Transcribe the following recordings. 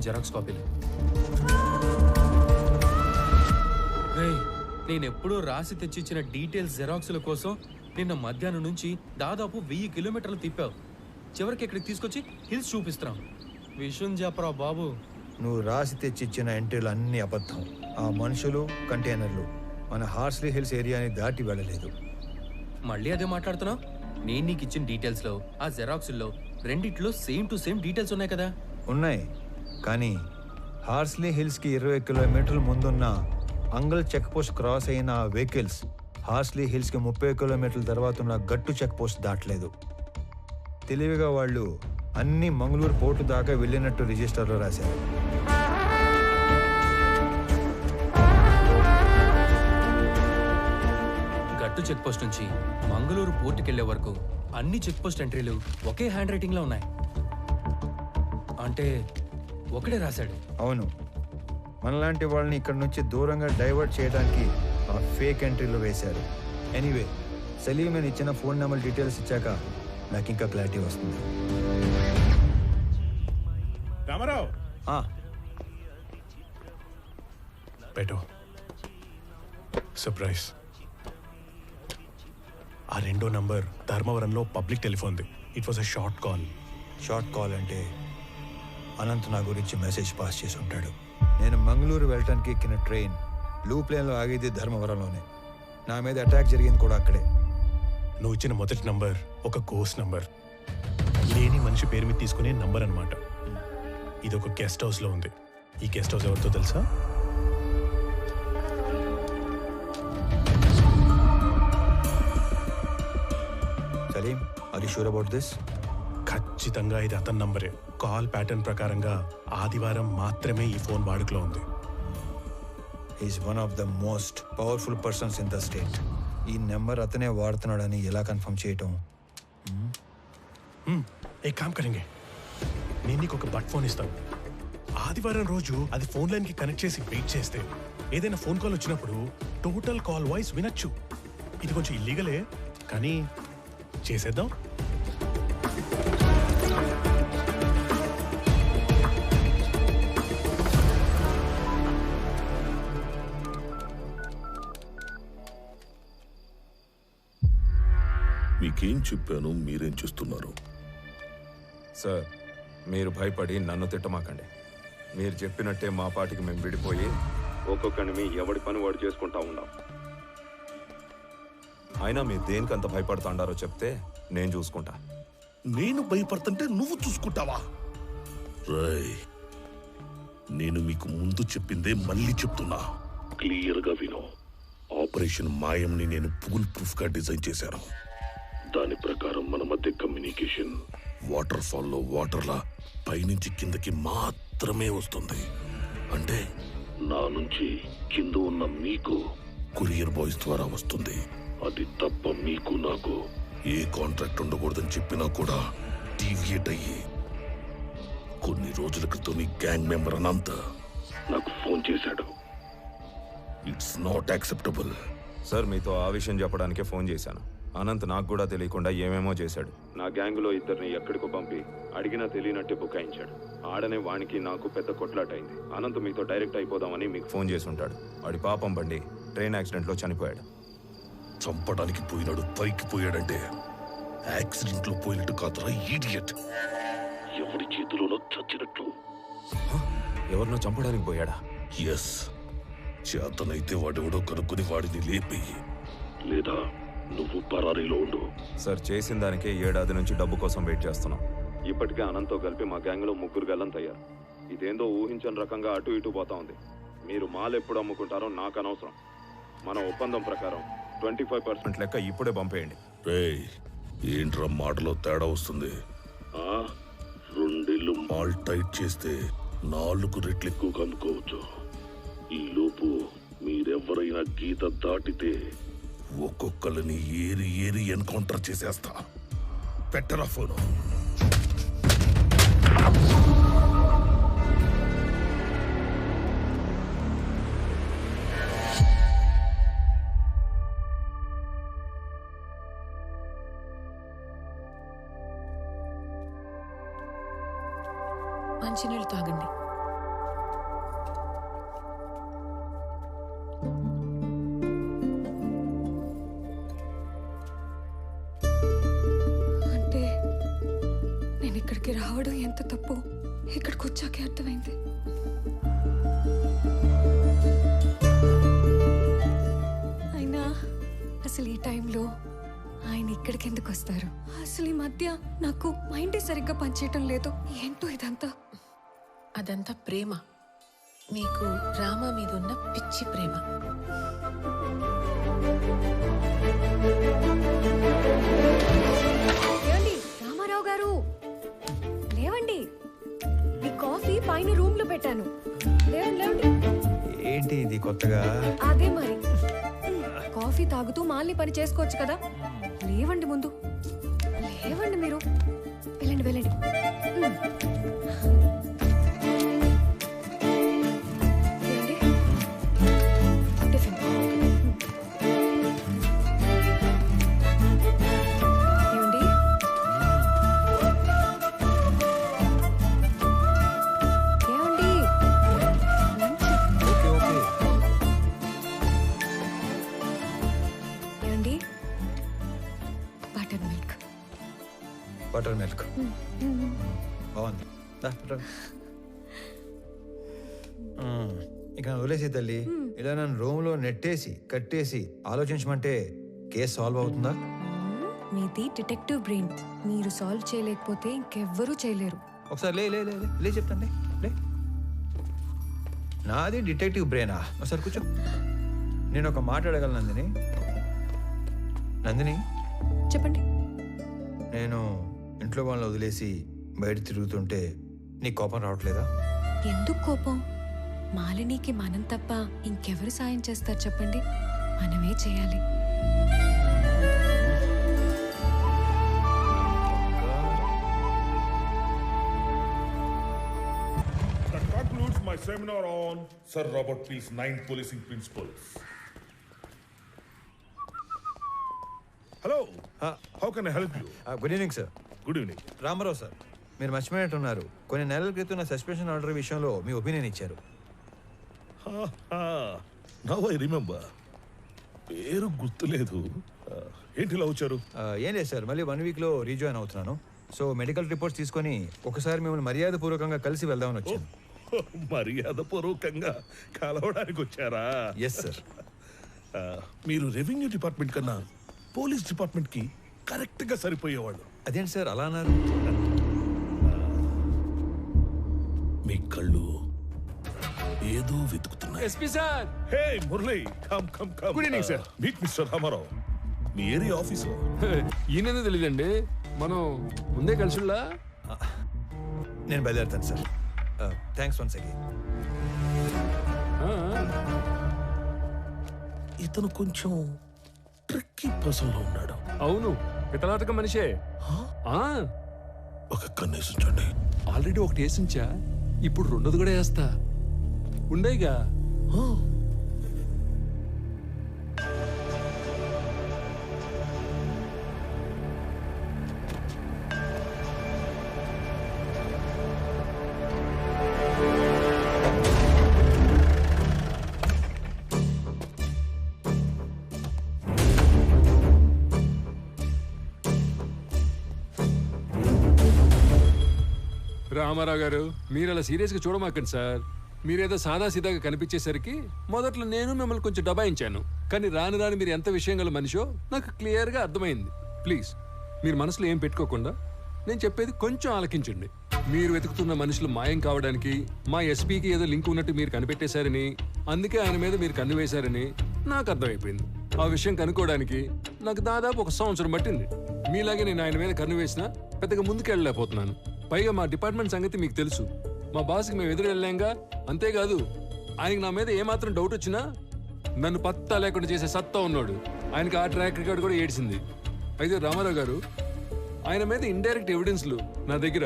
Xerox కాపీలు. నేనెప్పుడూ రాసి తెచ్చిచ్చిన డీటెయిల్స్ జెరాక్స్ల కోసం నిన్న మధ్యాహ్నం నుంచి దాదాపు 1000 కిలోమీటర్లు తిప్పావు. చివరికి ఇక్కడికి తీసుకొచ్చి హిల్స్ చూపిస్తున్నావు. విషయం చెప్పరా బాబు. నువ్వు రాసి తెచ్చిచ్చిన ఎంట్రీలు అన్ని అబద్ధం. ఆ మనుషులు, కంటైనర్లు మన హార్స్లీ హిల్స్ ఏరియాని దాటి వెళ్ళలేదు. మళ్ళీ అదే మాట్లాడుతున్నావు? నేను నీకు ఇచ్చిన డీటెయిల్స్లో ఆ జెరాక్స్లో రెండిట్లో సేమ్ టు సేమ్ డీటెయిల్స్ ఉన్నాయి కదా? ఉన్నాయి, కానీ హార్స్లీ హిల్స్కి 20 కిలోమీటర్ల ముందున్న అంగల్ చెక్ పోస్ట్ క్రాస్ అయిన ఆ వెహికల్స్ హార్స్లీ హిల్స్కి 30 కిలోమీటర్ల తర్వాత ఉన్న గట్టు చెక్ పోస్ట్ దాటలేదు. తెలివిగా వాళ్ళు అన్ని మంగళూరు పోర్టు దాకా వెళ్ళినట్టు రిజిస్టర్లో రాశారు. గట్టు చెక్ పోస్ట్ నుంచి మంగళూరు పోర్టుకెళ్లే వరకు అన్ని చెక్ పోస్ట్ ఎంట్రీలు ఒకే హ్యాండ్ రైటింగ్ లో ఉన్నాయి. అంటే ఒకడే రాశాడు. అవును, మనలాంటి వాళ్ళని ఇక్కడ నుంచి దూరంగా డైవర్ట్ చేయడానికి ఆ ఫేక్ ఎంట్రీలు వేశారు. ఎనీవే, సలీం నేను ఇచ్చిన ఫోన్ నెంబర్ డీటెయిల్స్ ఇచ్చాక నాకు ఇంకా క్లారిటీ వస్తుంది. రామారావు పెట్టు. సర్ప్రైజ్. ఆ రెండో నంబర్ ధర్మవరంలో పబ్లిక్ టెలిఫోన్ది. It was a short call. Short call అంటే అనంత్ నా గురించి మెసేజ్ పాస్ చేసి ఉంటాడు. నేను మంగళూరు వెళ్ళటానికి ఎక్కిన ట్రైన్ లూప్ లైన్లో ఆగేది ధర్మవరంలోనే. నా మీద అటాక్ జరిగింది కూడా అక్కడే. నువ్వు ఇచ్చిన మొదటి నంబర్ ఒక గోస్ట్ నంబర్, లేని మనిషి పేరు మీద తీసుకునే నంబర్ అనమాట. ఇది ఒక గెస్ట్ హౌస్లో ఉంది. ఈ గెస్ట్ హౌస్ ఎవరితో తెలుసా? Salim, are you sure about this? ఖచ్చితంగా ఇది అతని నంబరే. కాల్ ప్యాటర్న్ ప్రకారంగా ఆదివారం మాత్రమే ఈ ఫోన్ వాడుకలో ఉంది. Is one of the most powerful persons in the state. ఈ నెంబర్ అతనే వాడుతున్నాడని ఎలా కన్ఫర్మ్ చేయటం? ఏ కామ్ కరెంగే, నేను నీకు ఒక బట్ ఫోన్ ఇస్తాను. ఆదివారం రోజు అది ఫోన్ లైన్కి కనెక్ట్ చేసి వెయిట్ చేస్తే ఏదైనా ఫోన్ కాల్ వచ్చినప్పుడు టోటల్ కాల్ వాయిస్ వినొచ్చు. ఇది కొంచెం ఇల్లీగలే, కానీ చేసేద్దాం. మీకేం చెప్పాను, మీరేం చేస్తున్నారు? సార్, మీరు భయపడి నన్ను తిట్టమాకండి. మీరు చెప్పినట్టే మా పాటికి మేము విడిపోయి ఒక్కొక్కడిని ఎవడి పని వాడు చేసుకుంటా ఉన్నాం. అయినా మీరు దేనికంత భయపడుతుండారో చెప్తే నేను చూసుకుంటా. నేను భయపడుతుంటే నువ్వు చూసుకుంటావా? రై, నేను మీకు ముందు చెప్పిందే మళ్ళీ చెప్తున్నా, క్లియర్ గా విను. ఆపరేషన్ మాయంని నేను ఫుల్ ప్రూఫ్ గా డిజైన్ చేశాను. దాని ప్రకారం మన మధ్య కమ్యూనికేషన్ వాటర్ ఫాల్లో వాటర్లా పైనుంచి కిందకి మాత్రమే వస్తుంది. అంటే నా నుంచి కింద ఉన్న మీకు కొరియర్ బాయ్స్ ద్వారా వస్తుంది. అది తప్ప మీకు నాకు ఏ కాంట్రాక్ట్ ఉండకూడదని చెప్పినా కూడా డీవియేట్ అయ్యి కొన్ని రోజుల క్రితం మీ గ్యాంగ్ మెంబర్ అనంత నాకు ఫోన్ చేశాడు. It's not acceptable. సార్, మీతో ఆ విషయం చెప్పడానికే ఫోన్ చేశాను. అనంత్ నాకు కూడా తెలియకుండా ఏమేమో చేశాడు. నా గ్యాంగులో ఇద్దరిని ఎక్కడికో పంపి అడిగినా తెలియనట్టే బుకాయించాడు. ఆడనే వానికి నాకు పెద్ద కొట్లాట అయింది. అనంత్ మీతో డైరెక్ట్ అయిపోదామని మీకు ఫోన్ చేసి ఉంటాడు. వాడి పాపం బండి ట్రైన్ యాక్సిడెంట్లో చనిపోయాడు. చంపడానికి పోయినాడు, పైకి పోయాడంటే యాక్సిడెంట్ లో పోయినట్టు కాదురా ఈడియట్. ఎవడి చేతిలోనో చచ్చినట్లు. ఎవరినో చంపడానికి పోయాడా? ఎస్. చేతనైతే వాడెవడో కనుక్కుని వాడిని లేపేయి, లేదా నువ్వు పరారీలో ఉండు. సార్, చేసిన దానికే 7 ఏడాది నుంచి డబ్బు కోసం వెయిట్ చేస్తున్నాం. ఇప్పటికే అనంత్తో కలిపి మా గ్యాంగ్లో 3 గల్లంతయ్యారు. ఇదేందో ఊహించని రకంగా అటు ఇటు పోతా ఉంది. మీరు మాల్ ఎప్పుడు అమ్ముకుంటారో నాకు అనవసరం. మన ఒప్పందం ప్రకారం 25% లెక్క ఇప్పుడే పంపేయండి. రేయ్, ఏంట్రా మాటలో తేడా వస్తుంది? 2 ఏళ్ళు మాల్ టైట్ చేస్తే 4 రెట్లు ఎక్కువగా అమ్ముకోవచ్చు. ఈ లోపు మీరెవరైనా గీత దాటితే ఒక్కొక్కరిని ఏరి ఏరి ఎన్కౌంటర్ చేసేస్తా. పెట్టరా ఫోను. మంచినీళ్ళు తాగండి. ఇక్కడికి రావడం ఎంత తప్పు ఇక్కడికి వచ్చాకే అర్థమైంది. అయినా అసలు ఈ టైంలో ఆయన ఇక్కడికి ఎందుకు వస్తారు? అసలు ఈ మధ్య నాకు మైండే సరిగ్గా పనిచేయటం లేదు. ఏంటో ఇదంతా. అదంతా ప్రేమ. మీకు రామ మీద ఉన్న పిచ్చి ప్రేమ. ఏమండి రామారావు గారు, లేవండి. మీ కాఫీ పైన రూమ్ లో పెట్టాను. లేవండి లేవండి. ఏంటి ఇది కొత్తగా? అదే మరి, కాఫీ తాగుతూ మాల్ని పని చేసుకోవచ్చు కదా. లేవండి ముందు, లేవండి మీరు. వెళ్ళండి వెళ్ళండి. ఏమండి? టిఫిన్. ఏమండి? ఏమండి? లంచ్. Okay okay. ఏమండి? Buttermilk. బటర్ మిల్క్ బాగుంది. దా, రా. ఇక వదిలేసి తల్లి, ఇలా నన్ను రూమ్లో నెట్టేసి కట్టేసి ఆలోచించమంటే కేసు సాల్వ్ అవుతుందా? మీది డిటెక్టివ్ బ్రెయిన్. మీరు సాల్వ్ చేయలేకపోతే ఇంకెవ్వరూ చేయలేరు. ఒకసారి లే లే లే లే, లే చెప్తాను, లే. నాది డిటెక్టివ్ బ్రెయినా? ఒకసారి కూర్చో. నేను ఒక మాట అడగలను నందిని. నందిని, చెప్పండి. నేను ఇంట్లో వాళ్ళని వదిలేసి బయట తిరుగుతుంటే నీకు కోపం రావట్లేదా? ఎందుకు కోపం? మాలినికి మనం తప్ప ఇంకెవరు సాయం చేస్తారు చెప్పండి? మనమే చేయాలి. That concludes my seminar on Sir Robert Peel's 9 policing principles. Hello. How can I help you? Good evening sir. Good evening. Ramarao sir, మీరు మర్చిపోయినట్టున్నారు. కొన్ని నెలల క్రితం నా సస్పెన్షన్ ఆర్డర్ విషయంలో మీ ఒపీనియన్ ఇచ్చారు. Now I remember. పేరు గుర్తులేదు. ఏంటి ఇలా వచ్చారు? ఏం లేదు సార్, మళ్ళీ 1 వీక్లో రీజాయిన్ అవుతున్నాను. సో మెడికల్ రిపోర్ట్స్ తీసుకొని ఒకసారి మిమ్మల్ని మర్యాదపూర్వకంగా కలిసి వెళ్దామని వచ్చాను. మర్యాదపూర్వకంగా కలవడానికి వచ్చారా? Yes sir. మీరు రెవెన్యూ డిపార్ట్మెంట్ కన్నా పోలీస్ డిపార్ట్మెంట్ కి కరెక్ట్ గా సరిపోయేవాళ్ళు. అదేంటి సార్ అలా అన్నారు? మీ కళ్ళు ఏదో వెతుకుతున్నాయి. SP sir. Hey Murali, come come come. Good evening, sir. Meet mister Ramarao. మీ ఏరియా ఆఫీసర్. ఈయన తెలియదండి, మనం ముందే కలిసిలా. నేను బయలుదేరుతాను సార్. Thanks once again. ఇతను కొంచెం ట్రిక్కీ పర్సన్ లో ఉన్నాడు. అవును, పితలాటక మనిషే. ఒక కన్నేసించండి. ఆల్రెడీ ఒకటి వేసించా, ఇప్పుడు రెండోది కూడా వేస్తా. ఉండేగా. రామారావు గారు, మీరు అలా సీరియస్గా చూడమాకండి సార్. మీరేదో సాదాసీదాగా కనిపించేసరికి మొదట్లో నేను మిమ్మల్ని కొంచెం దబాయించాను. కానీ రాను రాను మీరు ఎంత విషయం గల మనిషో నాకు క్లియర్గా అర్థమైంది. ప్లీజ్ మీరు మనసులో ఏం పెట్టుకోకుండా నేను చెప్పేది కొంచెం ఆలకించండి. మీరు వెతుకుతున్న మనుషులు మాయం కావడానికి మా ఎస్పీకి ఏదో లింక్ ఉన్నట్టు మీరు కనిపెట్టేశారని, అందుకే ఆయన మీద మీరు కన్ను వేశారని నాకు అర్థమైపోయింది. ఆ విషయం కనుక్కోవడానికి నాకు దాదాపు 1 సంవత్సరం పట్టింది. మీలాగే నేను ఆయన మీద కన్ను వేసినా పెద్దగా ముందుకెళ్ళలేకపోతున్నాను. పైగా మా డిపార్ట్మెంట్ సంగతి మీకు తెలుసు. మా బాస్కి మేము ఎదురు వెళ్ళాంగా. అంతేకాదు, ఆయనకి నా మీద ఏమాత్రం డౌట్ వచ్చినా నన్ను పత్తా లేకుండా చేసే సత్తా ఉన్నాడు. ఆయనకి ఆ ట్రాక్ రికార్డ్ కూడా ఏడ్చింది. అయితే రామారావు గారు, ఆయన మీద ఇండైరెక్ట్ ఎవిడెన్స్లు నా దగ్గర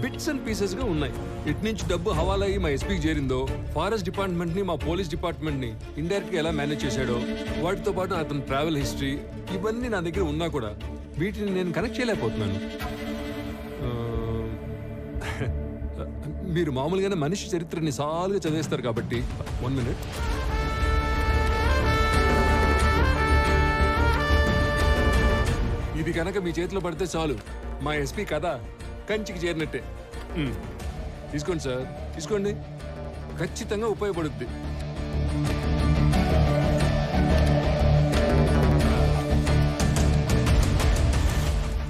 బిట్స్ అండ్ పీసెస్ గా ఉన్నాయి. ఇటు నుంచి డబ్బు హవాలా అయ్యి మా ఎస్పీకి చేరిందో, ఫారెస్ట్ డిపార్ట్మెంట్ ని మా పోలీస్ డిపార్ట్మెంట్ ని ఇండైరెక్ట్ గా ఎలా మేనేజ్ చేశాడో, వాటితో పాటు అతని ట్రావెల్ హిస్టరీ, ఇవన్నీ నా దగ్గర ఉన్నా కూడా వీటిని నేను కనెక్ట్ చేయలేకపోతున్నాను. మీరు మామూలుగానే మనిషి చరిత్రని సాలుగా చదివేస్తారు కాబట్టి 1 minute. ఇది కనుక మీ చేతిలో పడితే చాలు, మా ఎస్పీ కథ కంచికి చేరినట్టే. తీసుకోండి సార్, తీసుకోండి, ఖచ్చితంగా ఉపయోగపడుద్ది.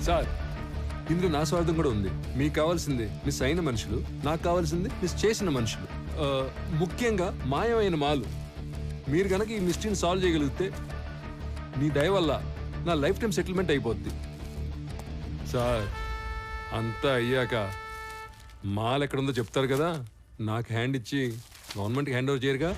సార్, ఇందులో నా స్వార్థం కూడా ఉంది. మీకు కావాల్సింది మిస్ అయిన మనుషులు, నాకు కావాల్సింది మిస్ చేసిన మనుషులు, ముఖ్యంగా మాయమైన మాలు. మీరు కనుక ఈ మిస్టరీని సాల్వ్ చేయగలిగితే మీ దయ వల్ల నా లైఫ్ టైం సెటిల్మెంట్ అయిపోద్ది. సార్, అంతా అయ్యాక మాల్ ఎక్కడుందో చెప్తారు కదా, నాకు హ్యాండ్ ఇచ్చి గవర్నమెంట్కి హ్యాండ్ ఓవర్ చేయరుగా.